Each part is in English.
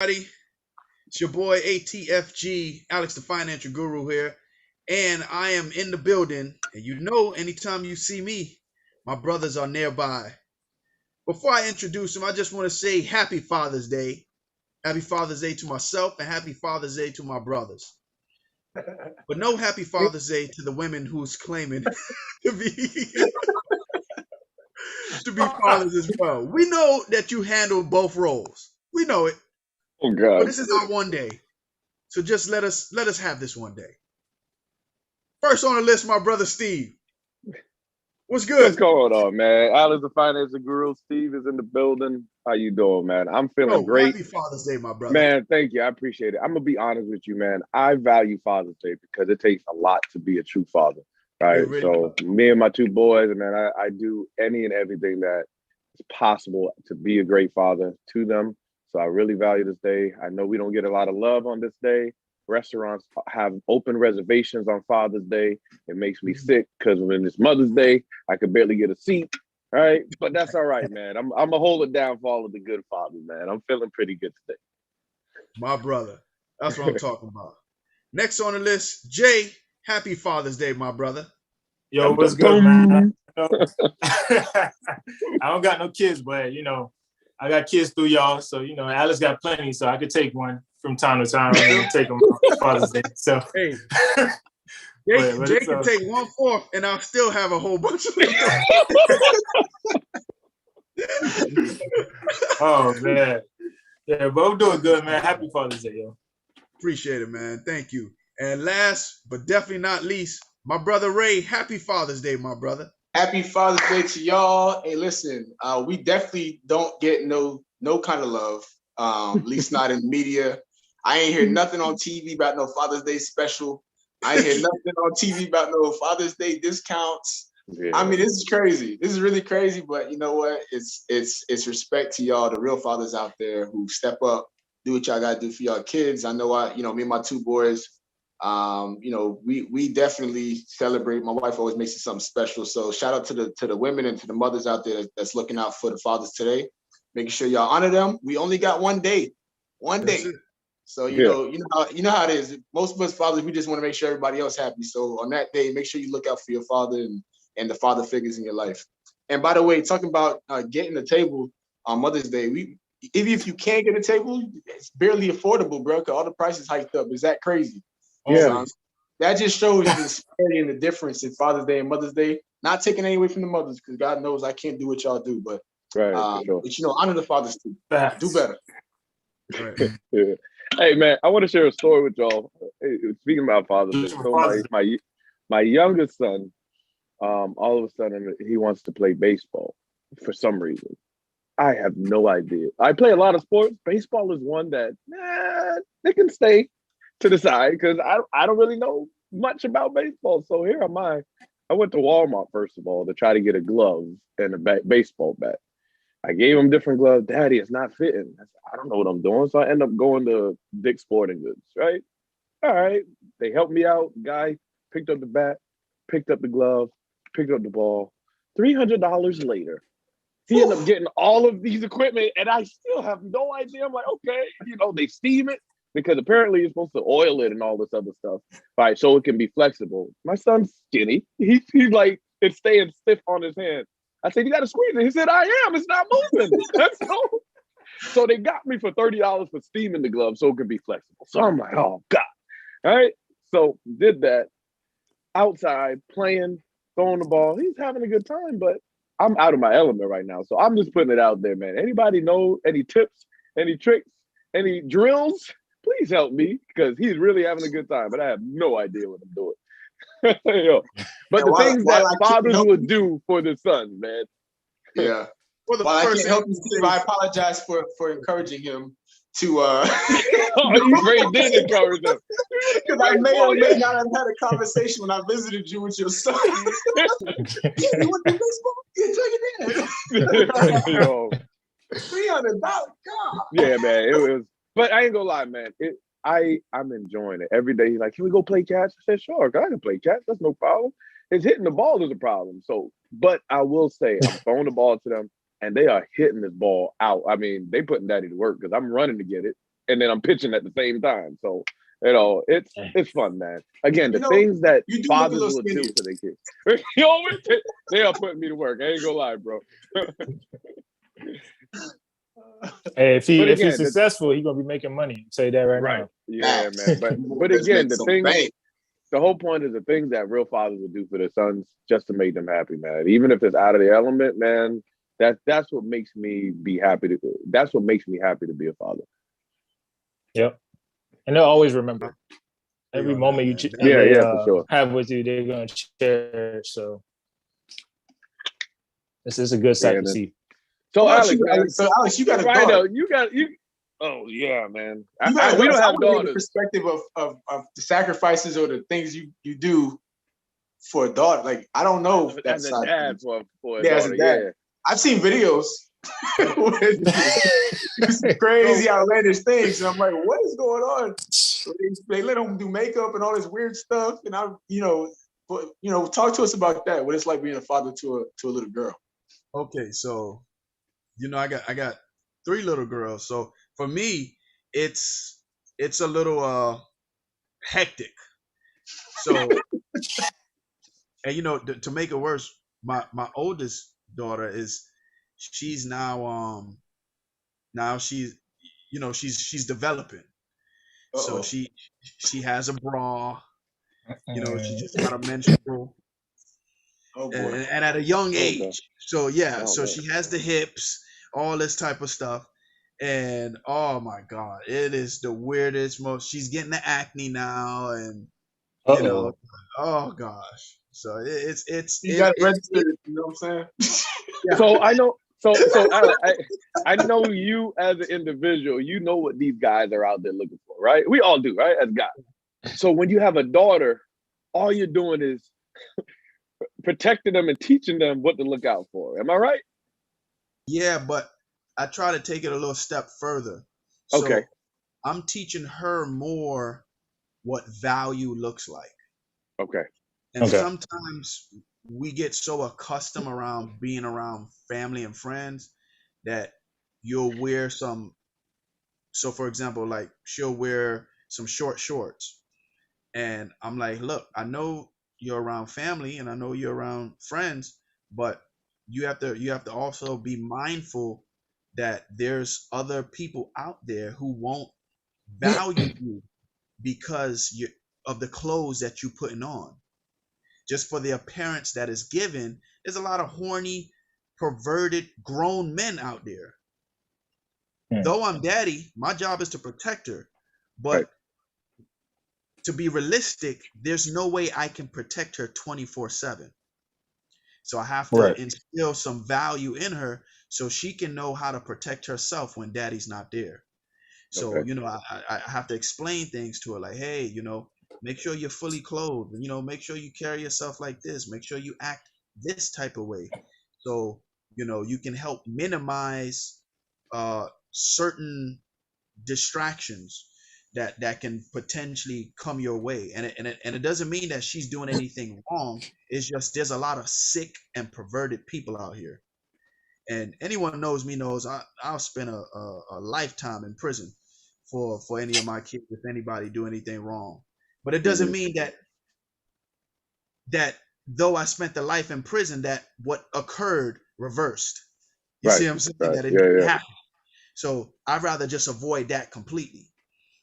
Everybody. It's your boy ATFG, Alex the Financial Guru here, and I am in the building. And anytime you see me, my brothers are nearby. Before I introduce them, I just want to say Happy Father's Day. Happy Father's Day to myself, and Happy Father's Day to my brothers. But no Happy Father's Day to the women who's claiming to be to be fathers as well. We know that you handle both roles. We know it. Oh But God. this is our one day. So just let us have this one day. First on the list, my brother Steve. What's good? What's going on, man? Alex the Financial Guru. Steve is in the building. How you doing, man? I'm feeling great. Happy Father's Day, my brother. Man, thank you. I appreciate it. I'm gonna be honest with you, man. I value Father's Day because it takes a lot to be a true father. Right. Really so me and my two boys, man, I do any and everything that is possible to be a great father to them. So I really value this day. I know we don't get a lot of love on this day. Restaurants have open reservations on Father's Day. It makes me sick because when it's Mother's Day, I could barely get a seat. Right. But that's all right, man. I'm gonna hold it down for all of the good fathers, man. I'm feeling pretty good today. My brother. That's what I'm talking about. Next on the list, Jay. Happy Father's Day, my brother. Yo, what's good, man? I don't got no kids, but I got kids through y'all. So Alice got plenty, so I could take one from time to time and take them on Father's Day. So hey, Jay can take 1/4, and I'll still have a whole bunch of them. Oh man, yeah, but I'm doing good, man. Happy Father's Day, yo. Appreciate it, man. Thank you. And last but definitely not least, my brother Ray. Happy Father's Day, my brother. Happy Father's Day to y'all. Hey, listen, we definitely don't get no kind of love, at least not in media. I ain't hear nothing on TV about no Father's Day special. I ain't hear nothing on TV about no Father's Day discounts. Yeah. I mean, this is crazy. This is really crazy, but you know what? It's respect to y'all, the real fathers out there who step up, do what y'all gotta do for y'all kids. I know me and my two boys, we definitely celebrate. My wife always makes it something special. So shout out to the women and to the mothers out there that's looking out for the fathers today, making sure y'all honor them. We only got one day. So you know how it is. Most of us fathers, we just want to make sure everybody else happy. So on that day, make sure you look out for your father and the father figures in your life. And by the way, talking about getting the table on Mother's Day, even if you can't get a table, it's barely affordable, bro. Because all the prices hiked up. Is that crazy? Yeah. That just shows the disparity and the difference in Father's Day and Mother's Day. Not taking any away from the mothers, because God knows I can't do what y'all do. But sure. But honor the fathers too. Do better. Right. Yeah. Hey man, I want to share a story with y'all. Speaking about Father's Day, so my youngest son, all of a sudden he wants to play baseball for some reason. I have no idea. I play a lot of sports. Baseball is one that they can stay to the side because I don't really know much about baseball. So here am I. I went to Walmart first of all to try to get a glove and a baseball bat. I gave him different gloves. Daddy, it's not fitting. I don't know what I'm doing. So I end up going to Dick's Sporting Goods, right? All right. They helped me out. Guy picked up the bat, picked up the glove, picked up the ball. $300 later, he ended up getting all of these equipment, and I still have no idea. I'm like, okay, they steam it because apparently you're supposed to oil it and all this other stuff, right? So it can be flexible. My son's skinny. He's like, it's staying stiff on his hand. I said, you got to squeeze it. He said, I am. It's not moving. So they got me for $30 for steaming the glove so it could be flexible. So I'm like, oh, God. All right. So did that. Outside, playing, throwing the ball. He's having a good time, but I'm out of my element right now. So I'm just putting it out there, man. Anybody know any tips, any tricks, any drills? Please help me because he's really having a good time, but I have no idea what I'm doing. But the things that fathers would do for the son, man. Yeah. Well, I can't help you, Steve. I apologize for encouraging him to. You really did encourage him. Because I may or may not have had a conversation when I visited you with your son. Yeah, you want to do baseball? Yeah, check it in. $300. God. Yeah, man. It was, but I ain't gonna lie, man. I'm enjoying it. Every day he's like, can we go play catch? I said, sure, I can play catch. That's no problem. It's hitting the ball is a problem. So, but I will say I'm throwing the ball to them and they are hitting this ball out. I mean, they putting daddy to work because I'm running to get it. and then I'm pitching at the same time. So it's fun, man. Again, the You know, things that you do look a fathers little will do skinny. for their kids. They are putting me to work. I ain't gonna lie, bro. Hey, if But he's again, successful, he's gonna be making money. I'll tell you that right now. Yeah, man. But Let's again, make the some thing, bank. the whole point is the things that real fathers would do for their sons just to make them happy, man. Even if it's out of the element, man. That's what makes me be happy to. That's what makes me happy to be a father. Yep, and they'll always remember every on moment that, you for sure. have with you. They're gonna cherish. So this is a good sight to see. So Alex, you got a daughter. Oh yeah, man. We don't have the daughters. perspective of the sacrifices or the things you do for a daughter. Like I don't know if that's as a dad for a as daughter. a dad. Yeah. I've seen videos with crazy outlandish things, and I'm like, what is going on? They let them do makeup and all this weird stuff, and talk to us about that. What it's like being a father to a little girl. Okay, so I got 3 little girls. So for me, it's a little hectic. So and to make it worse, my oldest daughter she's now she's developing. So she has a bra. She just got a menstrual. Oh boy. And at a young age. Okay. So yeah, so man. she has the hips, all this type of stuff. And oh my God, it is the weirdest she's getting the acne now, and oh gosh. So you got it registered, you know what I'm saying? Yeah. So I know Alex, I know you as an individual, you know what these guys are out there looking for, right? We all do, right? As guys. So when you have a daughter, all you're doing is protecting them and teaching them what to look out for. Am I right? Yeah, but I try to take it a little step further. So okay. I'm teaching her more what value looks like. Okay. And sometimes we get so accustomed around being around family and friends that you'll wear some. So for example, like she'll wear some short shorts, and I'm like, look, I know you're around family and I know you're around friends, but you have to also be mindful that there's other people out there who won't value you because of the clothes that you're putting on. Just for the appearance that is given, there's a lot of horny, perverted, grown men out there. Though I'm daddy, my job is to protect her. But to be realistic, there's no way I can protect her 24/7. So I have to instill some value in her so she can know how to protect herself when daddy's not there. So, I have to explain things to her like, hey, make sure you're fully clothed, make sure you carry yourself like this, make sure you act this type of way. So, you can help minimize certain distractions that can potentially come your way. And it doesn't mean that she's doing anything wrong. It's just there's a lot of sick and perverted people out here. And anyone knows me knows I'll spend a lifetime in prison for any of my kids if anybody do anything wrong. But it doesn't mean that though I spent the life in prison, that what occurred reversed. You see what I'm saying? That it didn't happen. So I'd rather just avoid that completely.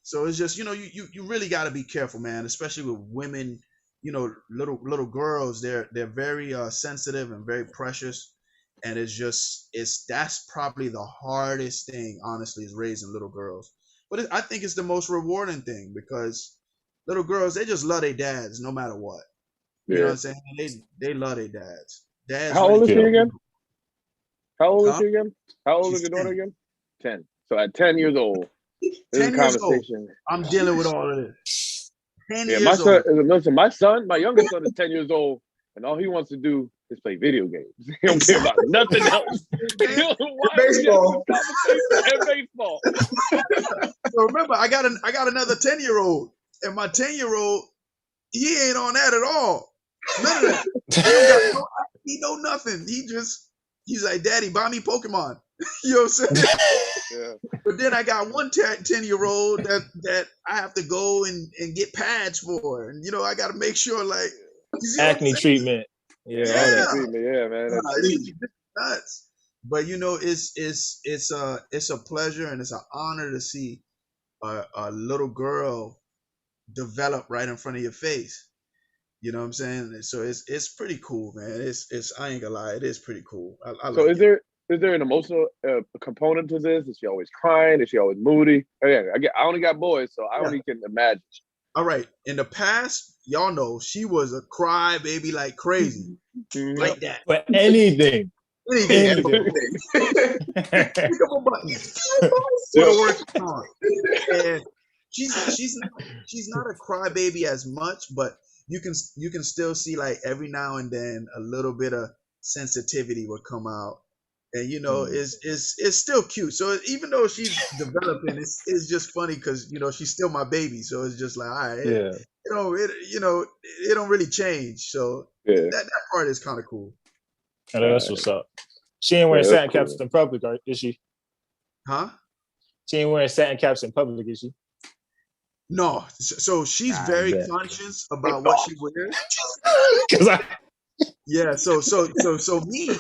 So it's just, you really got to be careful, man, especially with women, little girls. They're very sensitive and very precious. And that's probably the hardest thing, honestly, is raising little girls. But I think it's the most rewarding thing because little girls, they just love their dads no matter what. You know what I'm saying? They love their dads. How old is she again? How old is she again? How old She's is your daughter 10. again? 10. So at 10 years old, 10 years old, I'm dealing with all of this. 10 years old. Listen, my youngest son is 10 years old, and all he wants to do is play video games. He don't care about nothing else. Baseball. And baseball. So remember, I got another 10-year-old, and my 10-year-old, he ain't on that at all. None of that. He know nothing. He's like, Daddy, buy me Pokemon. You know what I'm saying? Yeah. But then I got one 10-year-old that I have to go and get pads for. And, I got to make sure, like, you see what I'm Acne saying? treatment. Yeah, all Yeah, that. yeah, man. It's nuts. But, it's a pleasure and it's an honor to see a little girl develop right in front of your face. You know what I'm saying? So it's pretty cool, man. It's I ain't gonna lie, it is pretty cool. I So like is it. there an emotional component to this? Is she always crying? Is she always moody? Again, I only got boys, so I only can imagine. All right. In the past, y'all know she was a cry baby like crazy, like that. But anything. Anything. Pick up a button. What a work song. And she's not a crybaby as much, but you can still see like every now and then a little bit of sensitivity will come out, and it's still cute. So even though she's developing, it's just funny because she's still my baby. So it's just like, all right, Yeah. it don't really change. So Yeah. that part is kind of cool. That's what's up. She ain't wearing satin caps in public, is she? Huh? She ain't wearing satin caps in public, is she? No. So she's very conscious about what she wears. Yeah. So me,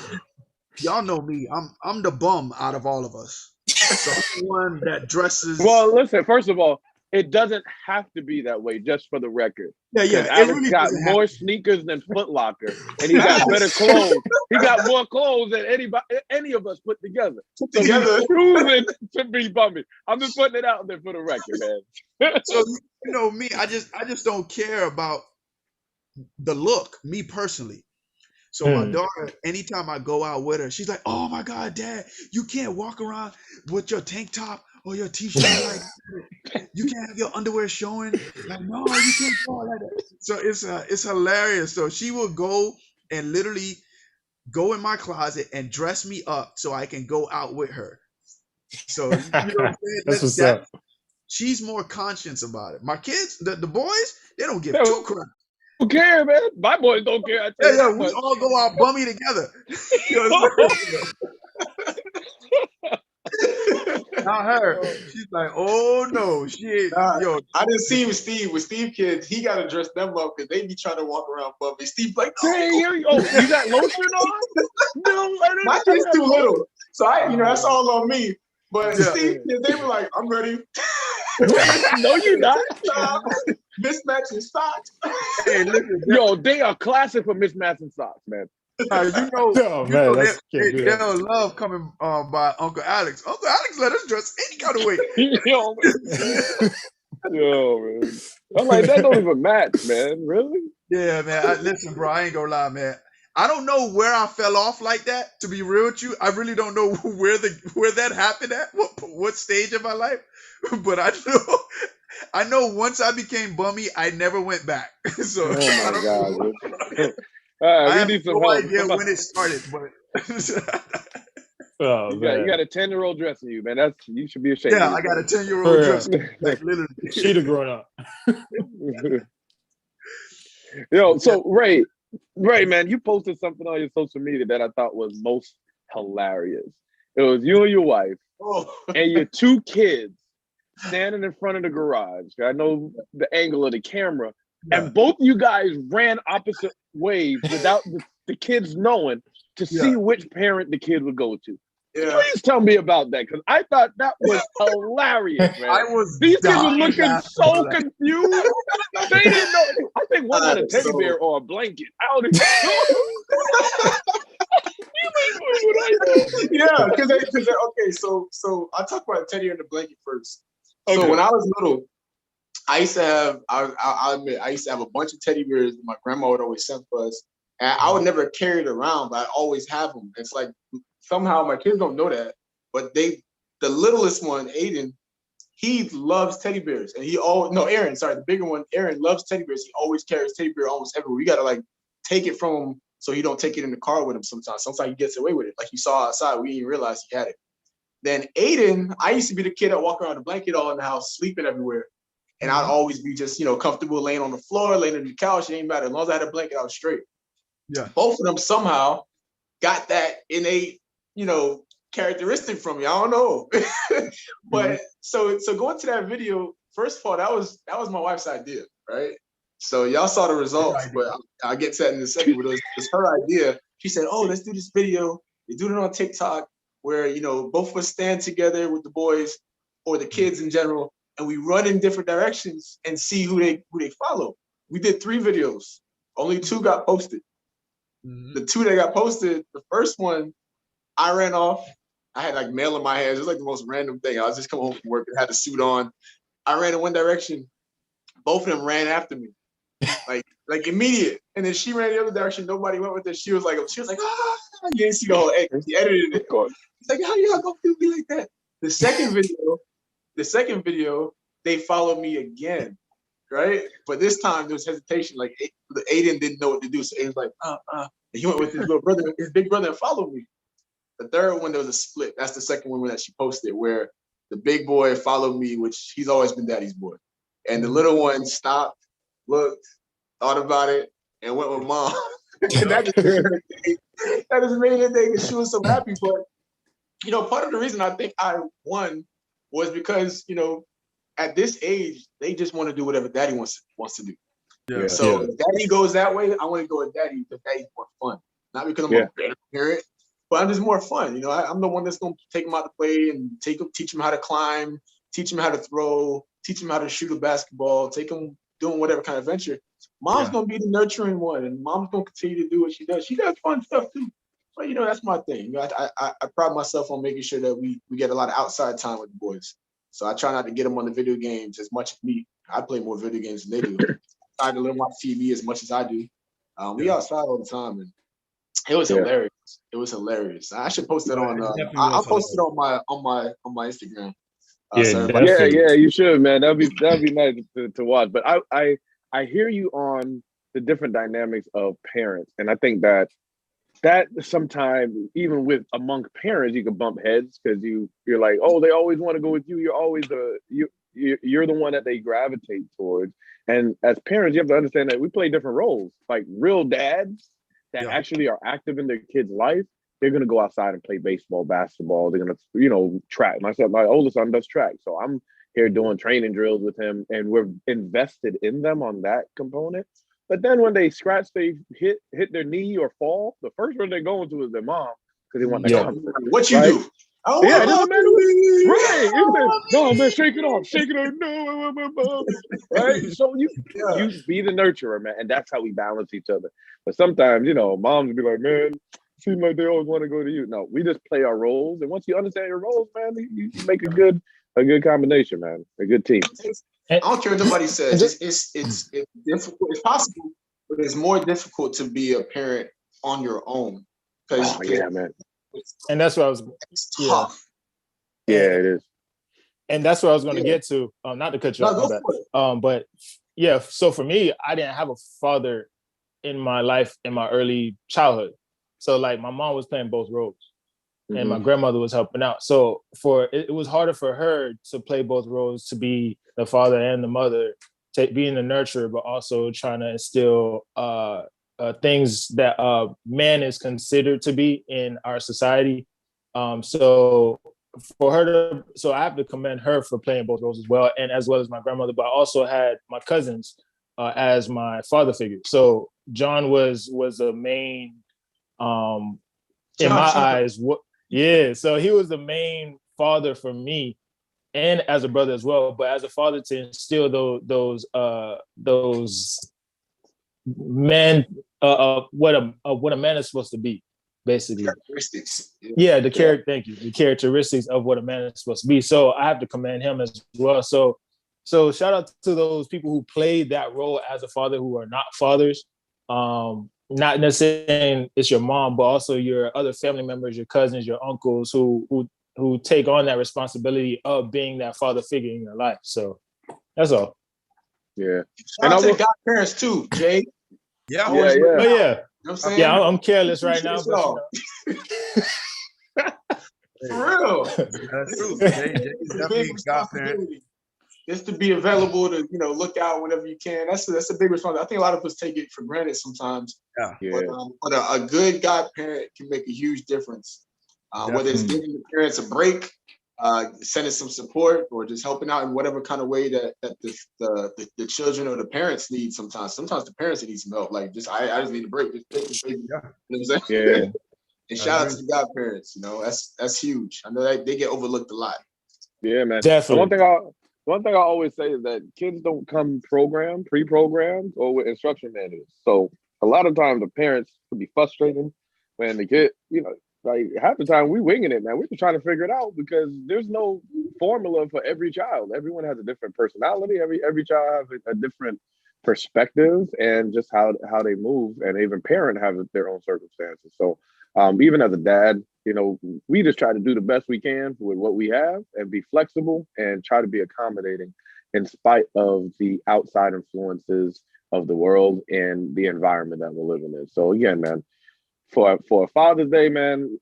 y'all know me. I'm the bum out of all of us. So I'm the one that dresses. Well, listen. First of all, it doesn't have to be that way. Just for the record. Yeah. Alex really got more sneakers than Foot Locker, and he got better clothes. He got more clothes than any of us put together. So he's choosing to be bummy. I'm just putting it out there for the record, man. So me, I just don't care about the look. Me personally. So my daughter, anytime I go out with her, she's like, "Oh my God, Dad, you can't walk around with your tank top or your t-shirt like you can't have your underwear showing." Like, no, you can't go like that. So it's hilarious. So she will go and literally go in my closet and dress me up so I can go out with her. So you know what I'm saying? That's what's up. She's more conscious about it. My kids, the boys, they don't give two crap. Who care, man? My boys don't care. Yeah, we all go out bummy together. Not her. She's like, oh no, she ain't. Yo, I didn't see with Steve. With Steve kids, he gotta dress them up because they be trying to walk around bummy. Steve like, hey, you got lotion on? No, my kid's too little, so that's all on me. But Steve kids, they were like, I'm ready. No, you're not. Mismatching socks. Hey, listen, they are classic for mismatching socks, man. They'll love coming by Uncle Alex. Uncle Alex let us dress any kind of way. Yo, man. I'm like, that don't even match, man. Really? Yeah, man. Listen, bro, I ain't gonna lie, man. I don't know where I fell off like that. To be real with you, I really don't know where that happened at. What stage of my life? But I know once I became bummy, I never went back. So oh my God. I have no idea when it started, but you got a 10-year-old dressing you, man. You should be ashamed. Yeah, I got a 10-year-old dressing. Like literally. She'd have grown up. Yo, so Ray, man, you posted something on your social media that I thought was most hilarious. It was you and your wife and your two kids standing in front of the garage. I know the angle of the camera. And both you guys ran opposite ways without the kids knowing to see which parent the kid would go to. Yeah. Please tell me about that, because I thought that was hilarious, man. These kids were looking so confused. They didn't know. I think one had a teddy bear or a blanket. I don't even know. Yeah, because okay, so I'll talk about teddy and the blanket first. Okay. So when I was little, I used to have, I'll admit, I used to have a bunch of teddy bears my grandma would always send for us. And I would never carry it around, but I always have them. It's like, somehow my kids don't know that, but the littlest one, Aiden, he loves teddy bears. And Aaron, sorry, the bigger one, Aaron loves teddy bears. He always carries teddy bear almost everywhere. We got to like take it from him so you don't take it in the car with him sometimes. Sometimes he gets away with it. Like you saw outside, we didn't realize he had it. Then Aiden, I used to be the kid that walked around the blanket all in the house, sleeping everywhere. And I'd always be just, comfortable laying on the floor, laying on the couch. It ain't matter. As long as I had a blanket, I was straight. Yeah. Both of them somehow got that innate, characteristic from me. I don't know. But so going to that video, first of all, that was my wife's idea, right? So y'all saw the results, but I'll get to that in a second. But it was her idea. She said, "Oh, let's do this video. They do it on TikTok where, you know, both of us stand together with the boys or the kids in general, and we run in different directions and see who they follow." We did 3 videos. Only 2 got posted. The 2 that got posted, the first one, I ran off. I had like mail in my hands. It was like the most random thing. I was just coming home from work and had the suit on. I ran in one direction. Both of them ran after me, like immediate. And then she ran the other direction. Nobody went with her. She was like, ah, you didn't see the whole egg. She edited it. It's like, how y'all gonna do me like that? The second video, they followed me again, right? But this time there was hesitation. Like Aiden didn't know what to do, so Aiden's like, And he went with his little brother, his big brother, and followed me. The third one, there was a split. That's the second one that she posted, where the big boy followed me, which he's always been daddy's boy. And the little one stopped, looked, thought about it, and went with mom. That just made her day because she was so happy. But, you know, part of the reason I think I won was because, you know, at this age, they just want to do whatever daddy wants to do. Yeah. So if daddy goes that way, I want to go with daddy because daddy's more fun. Not because I'm a better parent, but I'm just more fun. You know, I'm the one that's going to take him out to play and teach him how to climb, teach him how to throw, teach him how to shoot a basketball, take him doing whatever kind of venture. Mom's going to be the nurturing one, and mom's going to continue to do what she does. She does fun stuff too. But, you know, that's my thing. You know, I pride myself on making sure that we get a lot of outside time with the boys. So I try not to get them on the video games as much as me. I play more video games than they do. I try to let them watch TV as much as I do. We outside all the time, and it was hilarious. It was hilarious. I should post it on. I'll post it on my Instagram. Yeah, you should, man. That'd be nice to watch. But I hear you on the different dynamics of parents, and I think that sometimes even with among parents you can bump heads because you're like, oh, they always want to go with you. You're always you're the one that they gravitate towards. And as parents, you have to understand that we play different roles. Like real dads that actually are active in their kids' life, they're gonna go outside and play baseball, basketball. They're gonna, you know, track. My oldest son does track, so I'm here doing training drills with him, and we're invested in them on that component. But then when they scratch, they hit their knee or fall, the first one they're going to is their mom because they want that comfort. What you do? Oh, yeah, it doesn't matter. Right? No, man, shake it off, no, right? So you be the nurturer, man, and that's how we balance each other. But sometimes, you know, moms be like, man, seems like they always want to go to you. No, we just play our roles, and once you understand your roles, man, you make a good combination, man, a good team. I don't care what nobody says. It's difficult. It's possible, but it's more difficult to be a parent on your own. Man. And that's what I was. It's tough. Yeah, it is. And that's what I was going to get to. Not to cut you off, but yeah. So for me, I didn't have a father in my life in my early childhood. So like my mom was playing both roles. And my grandmother was helping out. So it was harder for her to play both roles, to be the father and the mother, being the nurturer, but also trying to instill things that man is considered to be in our society. So I have to commend her for playing both roles as well, and as well as my grandmother. But I also had my cousins as my father figure. So John was a main, in my eyes. So he was the main father for me, and as a brother as well. But as a father, to instill those men, what a man is supposed to be, basically. Characteristics. Thank you. The characteristics of what a man is supposed to be. So I have to commend him as well. So shout out to those people who played that role as a father who are not fathers. Not necessarily it's your mom, but also your other family members, your cousins, your uncles who take on that responsibility of being that father figure in your life. So that's all. Yeah. And I want godparents too, Jay. Yeah. Oh, yeah. You know what I'm saying? Yeah, I'm careless right now. But, for real. That's true. Jay's definitely a godparent. Just to be available to, you know, look out whenever you can. That's a big responsibility. I think a lot of us take it for granted sometimes. Yeah. But a good godparent can make a huge difference. Whether it's giving the parents a break, sending some support, or just helping out in whatever kind of way that the children or the parents need. Sometimes the parents need some help. Like I just need a break. Just take this baby. You know what I'm saying? Yeah. And shout out to the godparents. That's huge. I know they get overlooked a lot. Yeah, man. Definitely. One thing I always say is that kids don't come pre-programmed, or with instruction manuals. So a lot of times the parents could be frustrated when the kid, like half the time we winging it, man. We're just trying to figure it out because there's no formula for every child. Everyone has a different personality. Every child has a different perspective and just how they move, and even parent have their own circumstances. So even as a dad, we just try to do the best we can with what we have and be flexible and try to be accommodating in spite of the outside influences of the world and the environment that we're living in. So again, man, for Father's Day, man,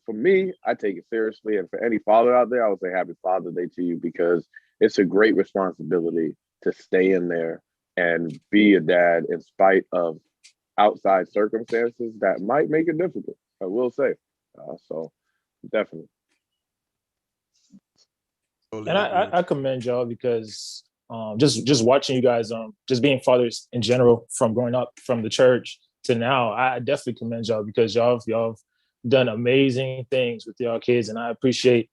for me, I take it seriously. And for any father out there, I would say happy Father's Day to you, because it's a great responsibility to stay in there and be a dad in spite of outside circumstances that might make it difficult, I will say. So definitely. And I commend y'all because just watching you guys, just being fathers in general, from growing up from the church to now, I definitely commend y'all because y'all have done amazing things with y'all kids, and I appreciate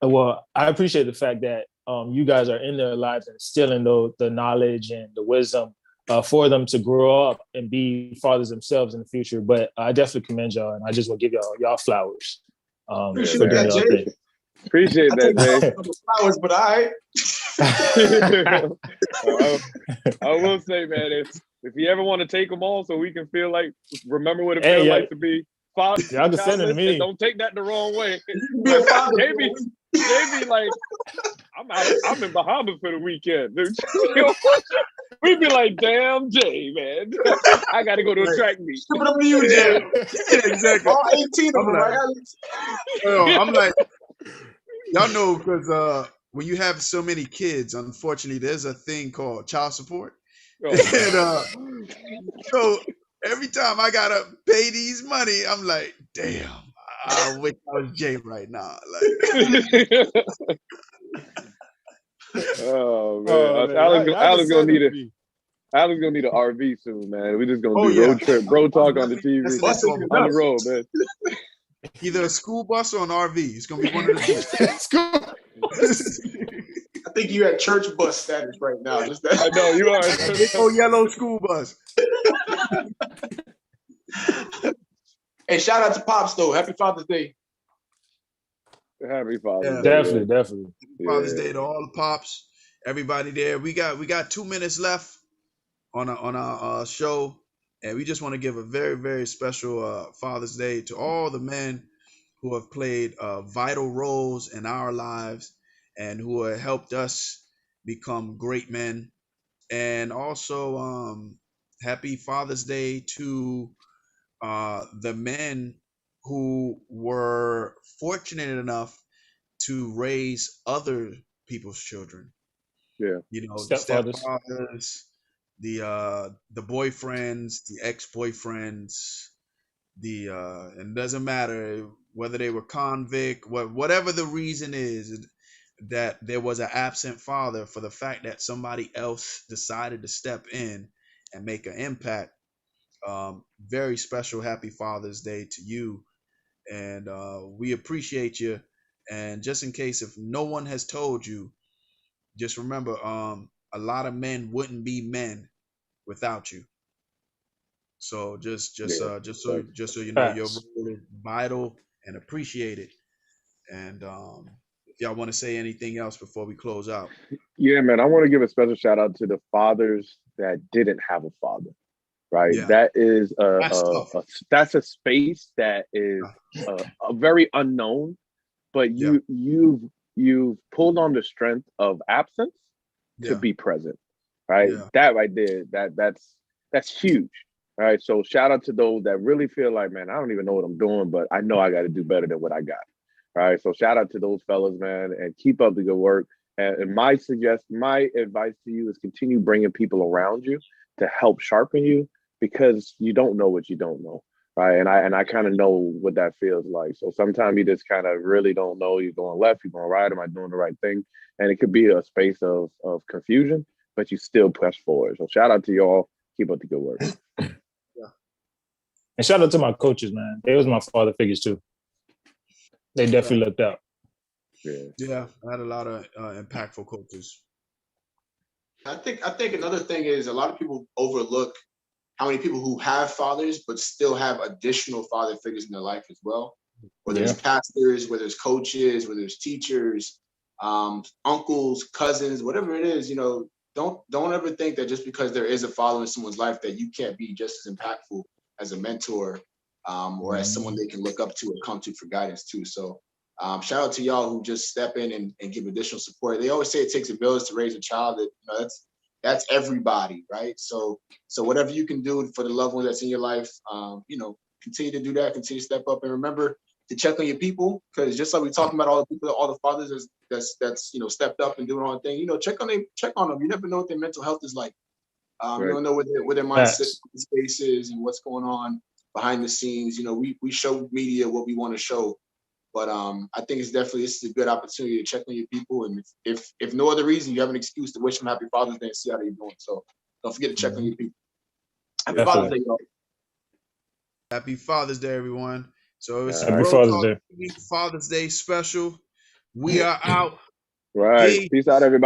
the fact that you guys are in their lives and instilling the knowledge and the wisdom for them to grow up and be fathers themselves in the future. But I definitely commend y'all, and I just want to give y'all flowers for doing y'all thing. Appreciate that, Jay. Flowers, but I will say, man, if you ever want to take them all so we can remember what it feels like to be father, y'all can send it to me. And don't take that the wrong way. Be a father. They be like, I'm in Bahamas for the weekend. We'd be like, damn, Jay, man. I got to go to a track meet. Give it up to you, Jay. Yeah, exactly. All 18 of them, right? I'm like, y'all know, because when you have so many kids, unfortunately, there's a thing called child support. Oh. And so every time I gotta pay these money, I'm like, damn, I wish I was Jay right now. Like, oh man, Alex gonna need an RV soon, man. We're just gonna do road trip, bro talk on the TV, on the road, man. Either a school bus or an RV. It's gonna be one of the two. I think you're at church bus status right now. Just that. I know you are. Big old yellow school bus. Hey, shout out to Pops though. Happy Father's Day. Happy Father's Day. Definitely. Happy Father's Day to all the pops, everybody there. We got 2 minutes left on our show, and we just want to give a very, very special Father's Day to all the men who have played vital roles in our lives and who have helped us become great men. And also happy Father's Day to the men who were fortunate enough to raise other people's children. Yeah. The stepfathers, the boyfriends, the ex-boyfriends, and it doesn't matter whether they were convict, whatever the reason is that there was an absent father, for the fact that somebody else decided to step in and make an impact. Very special happy Father's Day to you, and we appreciate you. And just in case if no one has told you, just remember, a lot of men wouldn't be men without you. So just so you know, your role is vital and appreciated. And if y'all want to say anything else before we close out? Yeah, man, I want to give a special shout out to the fathers that didn't have a father. Right, Yeah. that is that's a space that is a very unknown, but you've pulled on the strength of absence to be present, right? Yeah. That right there, that's huge. All right, so shout out to those that really feel like, man, I don't even know what I'm doing, but I know I got to do better than what I got. All right, so shout out to those fellas, man, and keep up the good work. And my advice to you is continue bringing people around you to help sharpen you, because you don't know what you don't know. right? And I kind of know what that feels like. So sometimes you just kind of really don't know. You're going left, you're going right. Am I doing the right thing? And it could be a space of confusion, but you still push forward. So shout out to y'all. Keep up the good work. And shout out to my coaches, man. They was my father figures too. They definitely looked out. Yeah, I had a lot of impactful coaches. I think another thing is a lot of people overlook how many people who have fathers but still have additional father figures in their life as well. Whether it's pastors, whether it's coaches, whether it's teachers, uncles, cousins, whatever it is, don't ever think that just because there is a father in someone's life that you can't be just as impactful as a mentor or as someone they can look up to or come to for guidance too. So shout out to y'all who just step in and give additional support. They always say it takes a village to raise a child. That's everybody, right? So whatever you can do for the loved one that's in your life, continue to do that. Continue to step up, and remember to check on your people, because just like we talking about all the people, all the fathers that's stepped up and doing all the thing. Check on them. You never know what their mental health is like. You don't know what their mindset space is and what's going on behind the scenes. We show media what we want to show. But I think this is a good opportunity to check on your people, and if no other reason, you have an excuse to wish them happy Father's Day and see how they're doing. So don't forget to check on your people. Happy Father's Day, y'all. Happy Father's Day, everyone. So it's Happy Father's Day. Father's Day special. We are out. Right. Peace out, everybody.